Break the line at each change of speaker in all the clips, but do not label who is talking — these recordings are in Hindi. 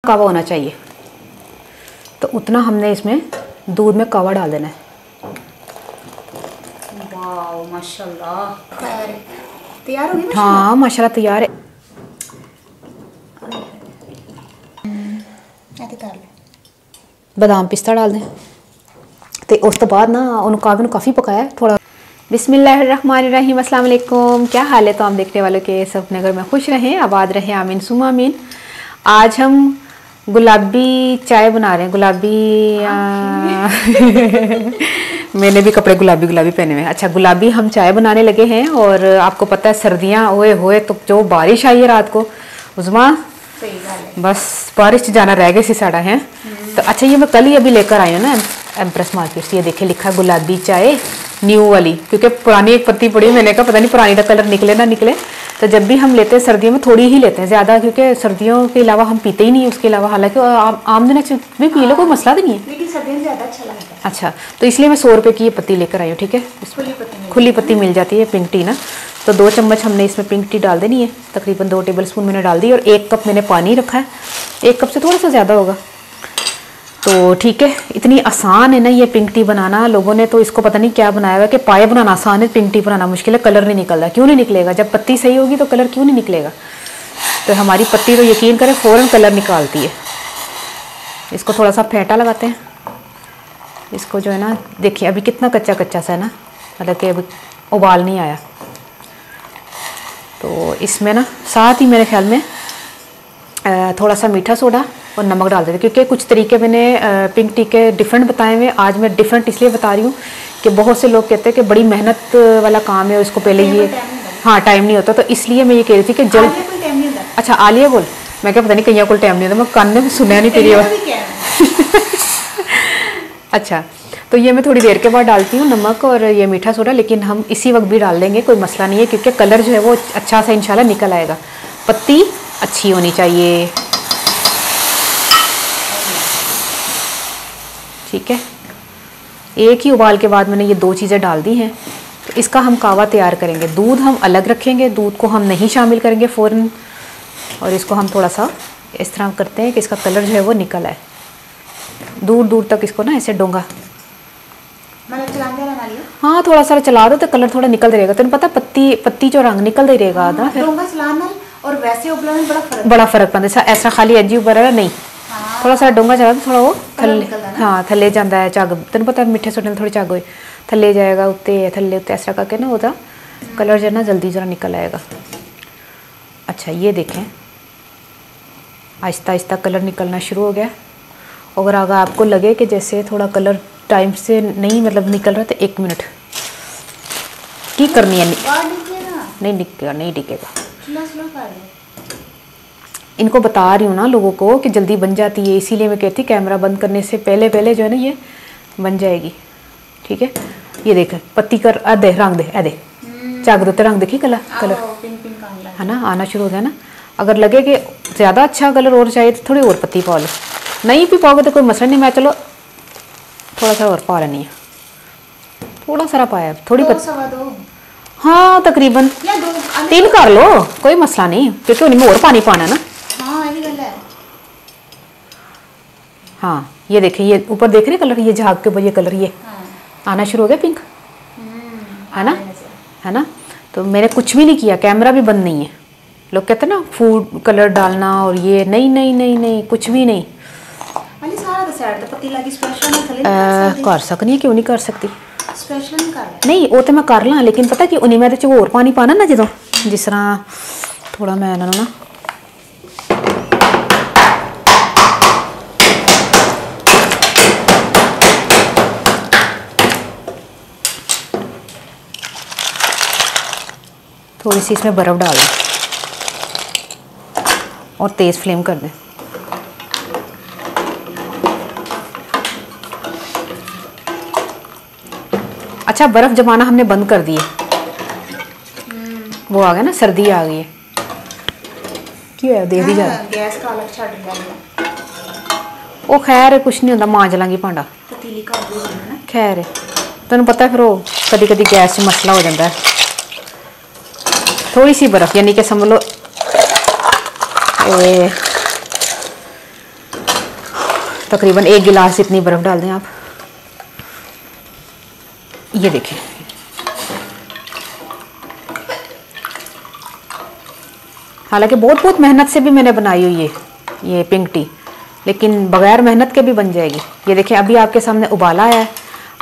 कावा होना चाहिए, तो उतना हमने इसमें दूध में कावा डाल देना है।
वाह माशाल्लाह, तैयार हो गई?
हाँ माशाल्लाह तैयार है। बादाम पिस्ता डाल दें तो उस तो बाद ना उन्होंने कावे ने काफ़ी पकाया थोड़ा। बिस्मिल्लाहिर्रहमानिर्रहीम, अस्सलाम वालेकुम। क्या हाल है तो हम देखने वालों के सब अपने घर में खुश रहें, आबाद रहें, आमीन सुमा आमीन। आज हम गुलाबी चाय बना रहे हैं। गुलाबी मैंने भी कपड़े गुलाबी गुलाबी पहने हुए हैं। अच्छा, गुलाबी हम चाय बनाने लगे हैं। और आपको पता है सर्दियाँ ओए होए तो जो बारिश आई है रात को उज़मा, बस बारिश जाना रह गया सी साड़ा है। तो अच्छा, ये मैं कल ही अभी लेकर आई हूँ ना एम्प्रेस मार्केट से। ये देखे लिखा है गुलाबी चाय न्यू वाली, क्योंकि पुरानी एक पत्ती पड़ी, मैंने कहा पता नहीं पुरानी का कलर निकले ना निकले। तो जब भी हम लेते हैं सर्दियों में थोड़ी ही लेते हैं, ज़्यादा, क्योंकि सर्दियों के अलावा हम पीते ही नहीं उसके अलावा। हालांकि आम दिनों भी पी लो, कोई मसला तो नहीं है,
लेकिन सर्दियों में ज़्यादा अच्छा लगता है।
अच्छा, तो इसलिए मैं 100 रुपये की ये पत्ती लेकर आई हूँ। ठीक है, खुली पत्ती मिल जाती है, पिंक टी ना। तो 2 चम्मच हमने इसमें पिंक टी डाल देनी है, तकरीबन 2 टेबल स्पून मैंने डाल दी। और 1 कप मैंने पानी रखा है, 1 कप से थोड़ा सा ज़्यादा होगा। तो ठीक है, इतनी आसान है ना ये पिंक टी बनाना। लोगों ने तो इसको पता नहीं क्या बनाया हुआ है कि पाए बनाना आसान है, पिंक टी बनाना मुश्किल है, कलर नहीं निकलता। क्यों नहीं निकलेगा? जब पत्ती सही होगी तो कलर क्यों नहीं निकलेगा? तो हमारी पत्ती तो यकीन करें फ़ौरन कलर निकालती है। इसको थोड़ा सा फेंटा लगाते हैं। इसको जो है ना, देखिए अभी कितना कच्चा कच्चा सा है ना, मतलब कि अभी उबाल नहीं आया। तो इसमें ना साथ ही मेरे ख्याल में थोड़ा सा मीठा सोडा और नमक डाल देते, क्योंकि कुछ तरीके मैंने पिंक टी के डिफरेंट बताए हुए। आज मैं डिफरेंट इसलिए बता रही हूँ कि बहुत से लोग कहते हैं कि बड़ी मेहनत वाला काम है, इसको पहले ये हाँ टाइम नहीं होता। तो इसलिए मैं ये कह रही थी कि जल्द। अच्छा, आलिया बोल, मैं क्या पता नहीं कहीं कोई टाइम नहीं होता, मैं कान में सुनया नहीं तेरी बात। अच्छा, तो ये मैं थोड़ी देर के बाद डालती हूँ नमक और ये मीठा सोडा, लेकिन हम इसी वक्त भी डाल देंगे, कोई मसला नहीं है, क्योंकि कलर जो है वो अच्छा सा इंशाल्लाह निकल आएगा। पत्ती अच्छी होनी चाहिए, ठीक है। एक ही उबाल के बाद मैंने ये 2 चीज़ें डाल दी हैं। तो इसका हम कावा तैयार करेंगे। दूध हम अलग रखेंगे, दूध को हम नहीं शामिल करेंगे फ़ौरन। और इसको हम थोड़ा सा इस तरह करते हैं कि इसका कलर जो है वो निकल आए, दूर दूर तक इसको ना ऐसे डोंगा,
मतलब चलाते रहना लिया।
हाँ थोड़ा सा चला दो तो कलर थोड़ा निकल रहेगा। तेन पता पत्ती जो रंग निकल रहेगा ना, फिर
डोंगा चलाना और वैसे उबलने में
बड़ा फर्क पड़ता है। ऐसा खाली अजी उबर नहीं, थोड़ा सा डोंगा चला तो थोड़ा वो थले, हाँ थले जाता है झग। तेन पता मिठे सोडे थोड़ी झग हो थले जाएगा, उत्ते थले उत्ते ऐसा करके ना वह कलर जो है ना जल्दी जरा निकल आएगा। अच्छा, ये देखें आहिस्ता आहिस्ता कलर निकलना शुरू हो गया। अगर आपको लगे कि जैसे थोड़ा कलर टाइम से नहीं मतलब निकल रहा, तो 1 मिनट की करनी है। नहीं टिकेगा। इनको बता रही हूँ ना लोगों को कि जल्दी बन जाती है, इसीलिए मैं कहती कैमरा बंद करने से पहले पहले जो है ना ये बन जाएगी। ठीक है, ये देख पत्ती कर अदे रंग दे अदे चाक दो रंग देखी कलर है ना आना शुरू हो गया ना। अगर लगे कि ज़्यादा अच्छा कलर और चाहिए तो थोड़ी और पत्ती पा लो, नहीं भी पाओगे तो कोई मसला नहीं। मैं चलो थोड़ा सा और पा लेनी है, थोड़ा सारा पाया थोड़ी पत्ती, हाँ तकरीबन 3 कर लो, कोई मसला नहीं, क्योंकि उन्हीं में और पानी पाना है ना। हाँ ये देखें, ये ऊपर देख रहे कलर, ये झाग के ऊपर ये कलर ये आना शुरू हो गया पिंक, है ना। तो मैंने कुछ भी नहीं किया, कैमरा भी बंद नहीं है। लोग कहते हैं ना फूड कलर डालना और ये नहीं कुछ भी नहीं। कर सकनी है, क्यों नहीं कर सकती, नहीं वो तो मैं कर ला, लेकिन पता कि उन्हीं में तो और पानी पाना ना जो जिस तरह थोड़ा मैं ना थोड़ी सी इसमें बर्फ़ डाल दें और तेज़ फ्लेम कर दें। अच्छा, बर्फ़ जमाना हमने बंद कर दिए, वो आ गया ना, सर्दी आ गई है। क्यों है देख दी जा
गैस का अलग छड़ दिया।
वो खैर कुछ नहीं होता, मांज लांगी भांडा, खैर है। तेन पता है फिर वो कभी कभी गैस से मसला हो जाता है। थोड़ी सी बर्फ़ यानी कि समझ लो तकरीबन 1 गिलास इतनी बर्फ़ डाल दें आप। ये देखें, हालांकि बहुत मेहनत से भी मैंने बनाई हुई है ये पिंक टी, लेकिन बगैर मेहनत के भी बन जाएगी। ये देखें, अभी आपके सामने उबाला आया है,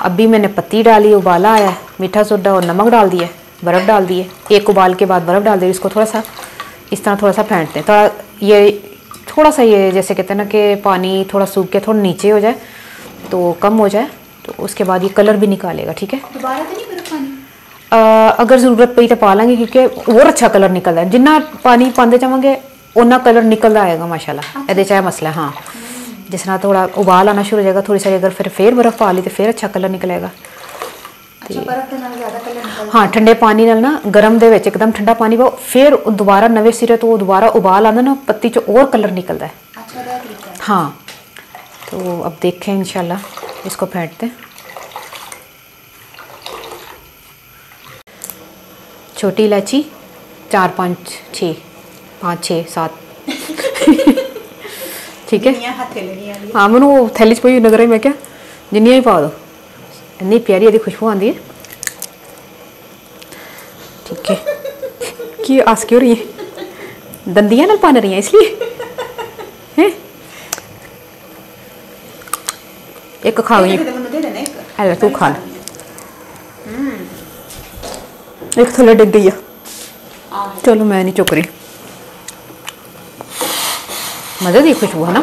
अभी मैंने पत्ती डाली, उबाला आया है, मीठा सोडा और नमक डाल दिए, बर्फ़ डाल दिए, एक उबाल के बाद बर्फ़ डाल दी। इसको थोड़ा सा इस तरह थोड़ा सा फेंटते हैं, थोड़ा ये थोड़ा सा ये जैसे कहते हैं ना कि पानी थोड़ा सूख के थोड़ा नीचे हो जाए तो कम हो जाए, तो उसके बाद ये कलर भी निकालेगा। ठीक है,
दोबारा तो नहीं बर्फ पानी?
अगर ज़रूरत पड़ी तो पा लेंगे, क्योंकि और अच्छा कलर निकलता है। जिन्ना पानी पाते जाएंगे उन्ना कलर निकलता आएगा माशाल्लाह। ये चाहे मसला हाँ, जिस तरह थोड़ा उबाल आना शुरू हो जाएगा, थोड़ी सारी अगर फिर बर्फ़ पा ली तो फिर अच्छा कलर निकलेगा।
अच्छा, बर्फ के नाल ज़्यादा कलर निकलता?
हाँ, ठंडे पानी नाल ना, गर्म दे विच एकदम ठंडा पानी पाओ, फिर दोबारा नवे सिरे तो दोबारा उबाल आना ना, पत्ती चो और कलर निकलता है।
अच्छा, ये तरीका है।
हाँ, तो अब देखें इंशाल्लाह, इसको फेंटते हैं। छोटी इलायची 4 5 6 5 6 7 ठीक है। हाँ, मैंने वो थैली च पई नजर आई, मैं क्या जिन्नियां ही पा दो, इतनी प्यारी यदि खुशबू आती है। ठीक है, कि आस क्यों रही है, दंदियां ना पान रही हैं इसलिए हैं। एक खा गई, अरे तू खा ले, एक थल्ले डिग गई है। चलो मैं नहीं चुक रही, मज़े दी खुशबू है ना।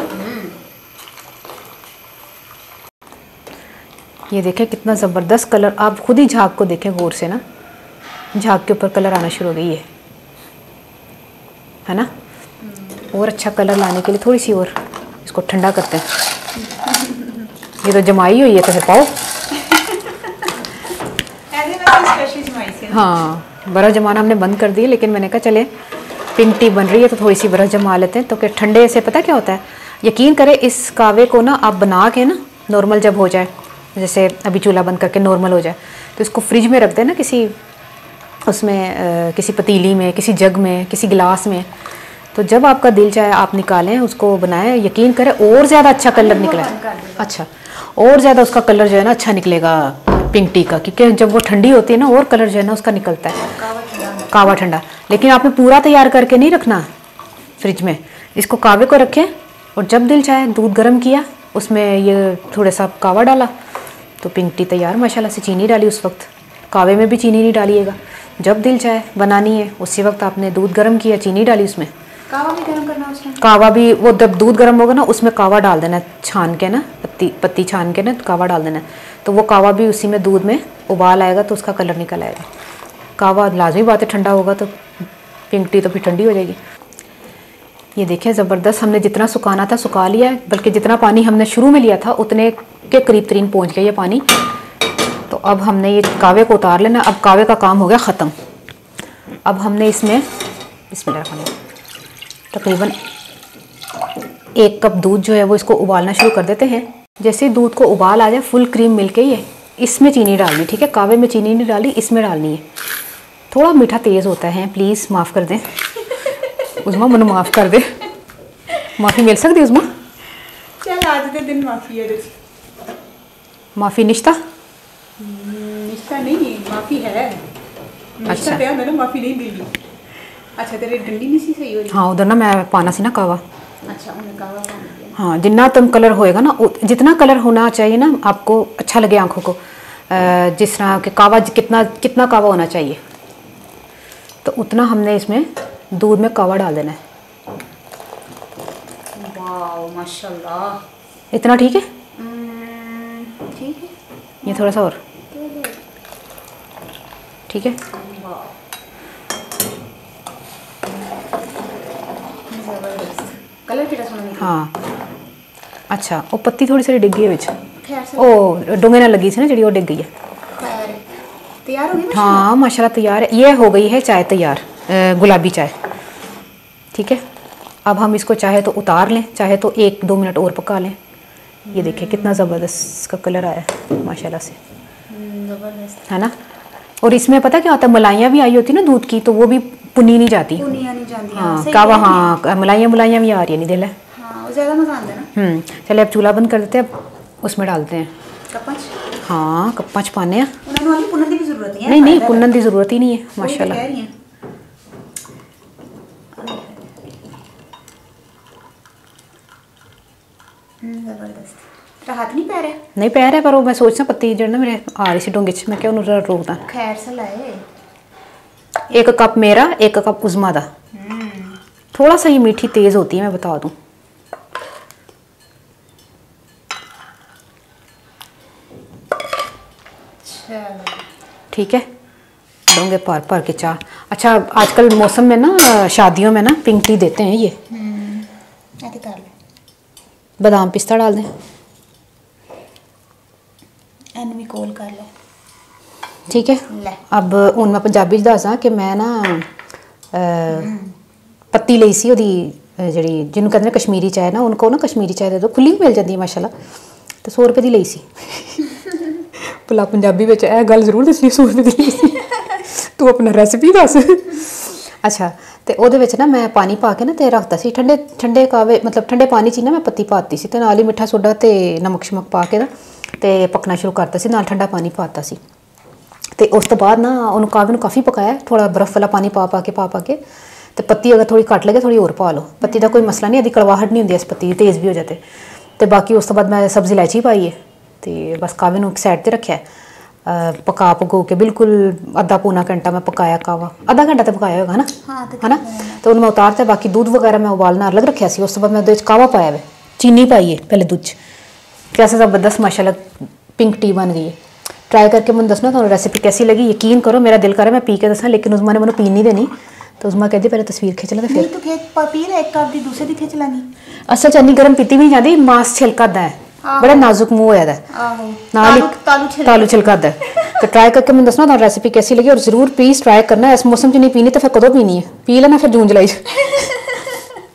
ये देखें कितना ज़बरदस्त कलर, आप खुद ही झाग को देखें गौर से ना, झाग के ऊपर कलर आना शुरू हो गई है ना। और अच्छा कलर लाने के लिए थोड़ी सी और इसको ठंडा करते हैं। ये तो जमाई हुई है तो फिर पाओ। हाँ, बर्फ़ जमाना हमने बंद कर दी, लेकिन मैंने कहा चले पिंक टी बन रही है तो थोड़ी सी बर्फ़ जमा लेते हैं। तो कि ठंडे से पता क्या होता है, यकीन करें इस कावे को ना आप बना के ना नॉर्मल जब हो जाए, जैसे अभी चूल्हा बंद करके नॉर्मल हो जाए, तो इसको फ्रिज में रख दें ना, किसी उसमें किसी पतीली में, किसी जग में, किसी गिलास में, तो जब आपका दिल चाहे आप निकालें उसको बनाएं, यकीन करें और ज़्यादा अच्छा कलर निकला। अच्छा, और ज़्यादा उसका कलर जो है ना अच्छा निकलेगा पिंक टी का, क्योंकि जब वो ठंडी होती है ना और कलर जो है ना उसका निकलता है, कावा ठंडा। लेकिन आपने पूरा तैयार करके नहीं रखना फ्रिज में, इसको कावे को रखें और जब दिल चाहे दूध गर्म किया, उसमें ये थोड़ा सा कावा डाला तो पिंक टी तैयार। माशाल्लाह से चीनी डाली उस वक्त, कावे में भी चीनी नहीं डालिएगा, जब दिल चाहे बनानी है उसी वक्त आपने दूध गर्म किया, चीनी डाली उसमें।
कावा भी गर्म करना उसमें? कावा
भी वो जब दूध गर्म होगा ना उसमें कावा डाल देना, छान के ना, पत्ती छान के ना कावा डाल देना, तो वो कावा भी उसी में दूध में उबाल आएगा तो उसका कलर निकल आएगा। कावा लाजमी बात है, ठंडा होगा तो पिंक टी तो फिर ठंडी हो जाएगी। ये देखें ज़बरदस्त, हमने जितना सुखाना था सुखा लिया है, बल्कि जितना पानी हमने शुरू में लिया था उतने के करीब तरीन पहुँच गया ये पानी। तो अब हमने ये कावे को उतार लेना। अब कावे का काम हो गया ख़त्म। अब हमने इसमें बिस्मिल्लाह तकरीबन 1 कप दूध जो है वो इसको उबालना शुरू कर देते हैं। जैसे दूध को उबाल आ जाए, फुल क्रीम मिलके ये इसमें चीनी डालनी, ठीक है, कावे में चीनी नहीं डाली, इसमें डालनी है। थोड़ा मीठा तेज़ होता है, प्लीज़ माफ़ कर दें उस्मा, मनु माफ़ कर दे, माफ़ी मिल सकती है उस्मा?
चल आज के दिन माफ़ी है,
माफ़ी निश्ता
नहीं, माफ़ी है।
अच्छा,
मैंने माफ़ी नहीं मिली। अच्छा, तेरी डंडी नहीं सी सही हो रही?
हाँ, उधर ना मैं पाना सी ना कावा।
अच्छा, उन्हें कावा पाना दिया।
हाँ, जितना तुम कलर होएगा ना, जितना कलर होना चाहिए ना आपको अच्छा लगे आंखों को, जिस तरह के कावा कितना कावा होना चाहिए, तो उतना हमने इसमें दूध में कावा डाल देना है।
वाह माशाल्लाह,
इतना ठीक है?
ठीक है,
ये थोड़ा सा और ठीक है।
कलर कितना सोना निकला।
हाँ, अच्छा, वो पत्ती थोड़ी सी डिग गई है, ओ डूंगे ना लगी थी ना जी, वो डिग गई है।
तैयार हो गई?
हाँ माशाल्लाह तैयार है। ये हो गई है चाय तैयार, गुलाबी चाय। ठीक है, अब हम इसको चाहे तो उतार लें, चाहे तो 1-2 मिनट और पका लें। ये देखिए कितना ज़बरदस्त इसका कलर आया है माशाल्लाह से,
ज़बरदस्त
है ना। और इसमें पता क्या होता है, मलाइयाँ भी आई होती है ना दूध की, तो वो भी पुनी नहीं जाती।
नहीं जाती।
हाँ, कावा, हाँ, मलाइयाँ भी आ रही है, नहीं दिल है।
हाँ, ज़्यादा मज़ा आता है ना।
चले अब चूल्हा बंद कर देते हैं, अब उसमें डालते हैं।
कप्पा
हाँ कप्पा च पाने हैं।
उन्होंने वाली पुनन की भी जरूरत नहीं है।
नहीं नहीं पुनन की जरूरत ही नहीं है माशाल्लाह।
कह रही हैं जबरदस्त। तेरा हाथ नहीं पैर है?
नहीं पैर है, पर वो मैं सोचना पत्ती जो ना मेरे आ रही सी डोंगे च, मैं क्या उन्होंने रोकदा।
खैर से लाए।
1 कप मेरा, 1 कप उज़मा दा। थोड़ा सा ये मीठी तेज़ होती है, मैं बता दूँ। ठीक है, डोंगे भर भर के चाह। अच्छा आजकल मौसम में ना शादियों में ना पिंक टी देते हैं ये।
कर ले।
बादाम पिस्ता डाल दें।
एनमी कॉल कर ले।
ठीक है, अब हूँ मैं पंजाबी दसा कि मैं ना पत्ती ਲਈ ਸੀ ਉਹਦੀ ਜਿਹੜੀ ਜਿਹਨੂੰ ਕਹਿੰਦੇ ਨੇ ਕਸ਼ਮੀਰੀ ਚਾय ना, उनको ना कश्मीरी चाय दे दो, खुली मिल जाती है माशाल्लाह। तो 100 रुपये ਦੀ ਲਈ ਸੀ। ਭਲਾ ਪੰਜਾਬੀ ਵਿੱਚ ਇਹ ਗੱਲ ਜ਼ਰੂਰ ਦੱਸਣੀ 100 रुपये ਦੀ ਲਈ ਸੀ। ਤੂੰ ਆਪਣਾ ਰੈਸਿਪੀ ਦੱਸ। ਅੱਛਾ ਤੇ ਉਹਦੇ ਵਿੱਚ ਨਾ ਮੈਂ ਪਾਣੀ ਪਾ ਕੇ ਨਾ ਤੇ ਰੱਖਤਾ ਸੀ ਠੰਡੇ ਕਾਵੇ, ਮਤਲਬ ਠੰਡੇ ਪਾਣੀ 'ਚ ਹੀ ਨਾ ਮੈਂ ਪੱਤੀ ਪਾਤੀ ਸੀ ਤੇ ਨਾਲ ਹੀ ਮਿੱਠਾ ਸੋਡਾ ਤੇ ਨਮਕ ਸ਼ਮਕ ਪਾ ਕੇ ਨਾ ਤੇ ਪਕਣਾ ਸ਼ੁਰੂ ਕਰਤਾ ਸੀ, ਨਾਲ ਠੰਡਾ ਪਾਣੀ ਪਾਤਾ ਸੀ। ਤੇ ਉਸ ਤੋਂ ਬਾਅਦ ਨਾ ਉਹਨੂੰ ਕਾਵੇ ਨੂੰ ਕਾਫੀ ਪਕਾਇਆ, ਥੋੜਾ ਬਰਫ਼ ਵਾਲਾ ਪਾਣੀ ਪਾ ਕੇ ਤੇ ਪੱਤੀ ਅਗਰ ਥੋੜੀ ਘੱਟ ਲੱਗੇ ਥੋੜੀ ਹੋਰ ਪਾ ਲਓ। ਪੱਤੀ ਦਾ ਕੋਈ ਮਸਲਾ ਨਹੀਂ, ਇਹਦੀ ਕੜਵਾਹਟ ਨਹੀਂ ਹੁੰਦੀ ਇਸ ਪੱਤੀ ਦੀ, ਤੇਜ਼ ਵੀ ਹੋ ਜਾਤੇ। ਤੇ ਬਾਕੀ ਉਸ ਤੋਂ ਬਾਅਦ ਮੈਂ ਸਬਜ਼ੀ ਇਲਾਇਚੀ ਪਾਈ ਹੈ ਤੇ ਬਸ ਕਾਵੇ ਨੂੰ ਇੱਕ ਸਾਈਡ ਤੇ ਰੱਖਿਆ। ਪਕਾ ਪਕੋ ਕੇ ਬਿਲਕੁਲ ਅੱਧਾ ਪੌਣਾ ਘੰਟਾ ਮੈਂ ਪਕਾਇਆ ਕਾਵਾ, ਅੱਧਾ ਘੰਟਾ ਤਾਂ ਪਕਾਇਆ ਹੋਗਾ ਨਾ, ਹੈ ਨਾ। ਤੇ ਉਹਨੂੰ ਮੈਂ ਉਤਾਰਤਾ, ਬਾਕੀ ਦੁੱਧ ਵਗੈਰਾ ਮੈਂ ਉਬਾਲਣਾ ਅਲੱਗ ਰੱਖਿਆ ਸੀ। ਉਸ ਤੋਂ ਬਾਅਦ ਮੈਂ ਉਹਦੇ ਵਿੱਚ ਕਾਵਾ ਪਾਇਆ ਵੇ, चीनी पाई है पहले दूध कैसे ज़बरदस्त माशाल्लाह पिंक टी बन गई है। ट्राई करके मुझे दसना तो रेसिपी कैसी लगी। यकीन करो मेरा दिल कर रहा है मैं पी के दसा, लेकिन उस्मा ने मैंने पी नहीं देनी। तो उस्मा कहती पहले तस्वीर खिंच ला, फिर
तो पी ले, एक कप दी दूसरी दी खिंच लांगी।
असल च इन्नी गर्म पीती भी नहीं जाती, मांस छिलकदा है, बड़ा नाजुक मुंह होया दा, तालू छिलकदा है। तो ट्राई करके मुझे दसना तो रेसिपी कैसी लगी, और जरूर प्लीज़ ट्राई करना। इस मौसम च नहीं पीनी तो फिर कदों पीनी है, पी लेना फिर जून जुलाई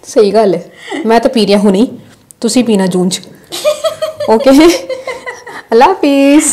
सही गल है, मैं तो पी रही हूँ नहीं, तुसी पीना जून च। ओके अल्लाह हाफिज़।